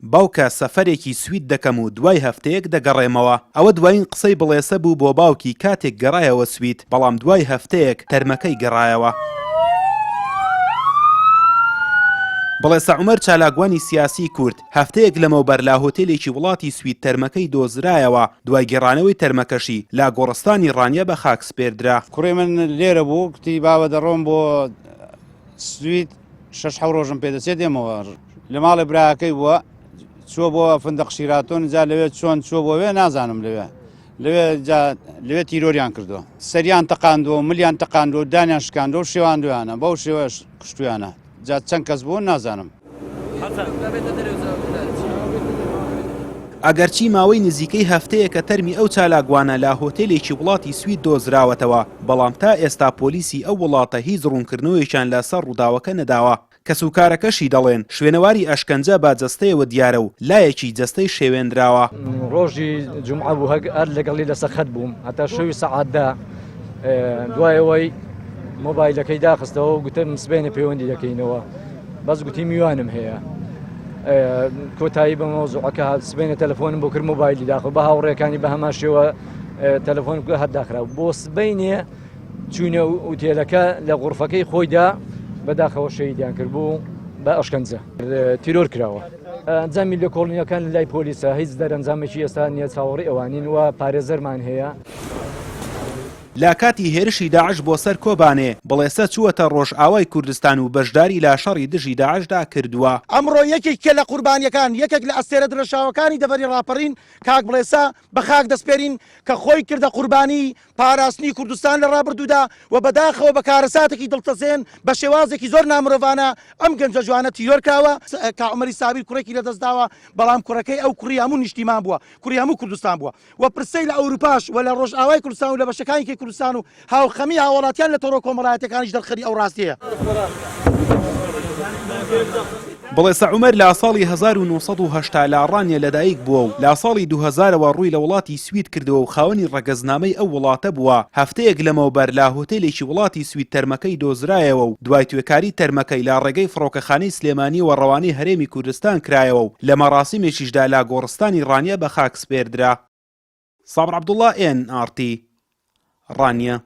باوکە سەفەرێکی سوید دەکەم و دوای هەفتەیەک دەگەڕێمەوە. ئەوە دوایین قسەی بڵێسە بوو بۆ باوکی کاتێک گەڕایەوە سوید، بەڵام دوای هەفتەیەک تەرمەکەی گەڕایەوە. بڵێسە عومەر چالاکوانی سیاسی کورد هەفتەیەک لەمەوبەر لا هۆتێلێکی وڵاتی سوید تەرمەکەی دۆزرایەوە، دوای گێڕانەوەی تەرمەکەشی لا گۆڕستانی ڕانیە بە خاک سپێردرا. کوڕی من لێرە بوو، کتی باوە دەڕۆم بۆ سوید 6 ڕۆژم پێدەچێت دێمەوە. لە ماڵی براکەی بووە، چووە بۆ فندق شیراتۆن، جا لەوێ چۆن چووە بۆوێ نازانم، لەوێ تیرۆریان کردو، سەریان تەقاندەوە، ملیان تەقاندەوە، دانیان شکاندەوە و شێواندویانە، بەو شێوە کشتویانە. جا چەند کەس بوون نازانم. ئەگەرچی ماوەی نزیکەی هەفتەیە کە تەرمی ئەو چالاکوانە لا هۆتێلێکی وڵاتی سوید دۆزراوەتەوە، بەڵام تا ئێستا پۆلیسی ئەو وڵاتە هیچ ڕوونکردنەوەیشان لەسەر ڕووداوەکە نەداوە. کەسوکارەکەشی دەڵێن شوێنەواری ئەشکەنجە با جەستەیەوە دیارە و لایەکی جەستەی شێوێنراوە. ڕۆژی جومعە بوو، هەر لەگەڵی لەسەر خەت بووم هەتا شەوی سەعاتدا، دوایەوەی مۆبایلەکەی داخستەوە و گوتم سبێنە پەیوەندی دەکەینەوە، بەس گوتی میوانم هەیە. کۆتایی بە مۆزوعەکە سبێنە تەلەفۆنم بۆ کرد، مۆبایلی داخۆ بە هاوڕێکانی بە هەمان شێوە تەلەفۆن هەرداخرا بۆ سبەینێ چوونە ئوتێلەکە لە غورفەکەی خۆیدا بەداخەوە شەیدیان کرد بوو بە ئەشکەنجە تیرۆر کراوە. ئەنجامی لە کۆڵنیەکان لای پۆلیسە هیچ دەرەنجامێکی ئێستا نییە، چاوەڕی ئەوانین وە پارێزەرمان هەیە. لا کاتی هێرشی داعش بۆ سەر کۆبانێ بڵێسە چووەتە ڕۆژئاوای کوردستان و بەشداری لا شەڕی دژی داعشدا کردووە. ئەمڕۆ یەکێکە لە قوربانیەکان، یەکێک لە ئەستێرە درەشاوەکانی دەڤەری ڕاپەڕین کاک بڵێسە بە خاک دەسپێرین کە خۆی کردە قوربانی پاراستنی کوردستان لە ڕابردوودا و بەداخەوە بە کارەساتێکی دڵتەزێن بە شێوازێکی زۆر نامرۆڤانە ئەم گەنجە جوانە تیۆر کراوە. کاک عومەری سابیر کوڕێکی لەدەستداوە، بەڵام کوڕەکەی ئەو کوڕی هەموو نیشتیمان بووە، کوڕی هەموو کوردستان بووە و پرسەی لە ئەوروپاش و لە ڕۆژئاوای کوردستان و لە بەشەکانی کوردستان و هاوخەمی هاوڵاتیان لە تۆڕە کۆمەڵایەتەکانیش دەرخەری ئەو ڕاستیە. بڵێسە عومەر لا ساڵی 1970 لا ڕانیە لەدایک بووە و لا ساڵی 2000ەوە ڕووی لە وڵاتی سوید کردەوە و خاوەنی ڕەگەزنامەی ئەو وڵاتە بووە. هەفتەیەک لەمەوبەر لا هۆتێلێکی وڵاتی سوید تەرمەکەی دۆزرایەوە و دوای توێکاری تەرمەکەی لا ڕێگەی فڕۆکەخانەی سلێمانی و ڕەوانەی هەرێمی کوردستان کرایەوە و لە مەراسیمێکیشدا لا گۆڕستانی ڕانیە بە خاک سپێردرا. سابر عەبدوڵڵا NRT ڕانیە.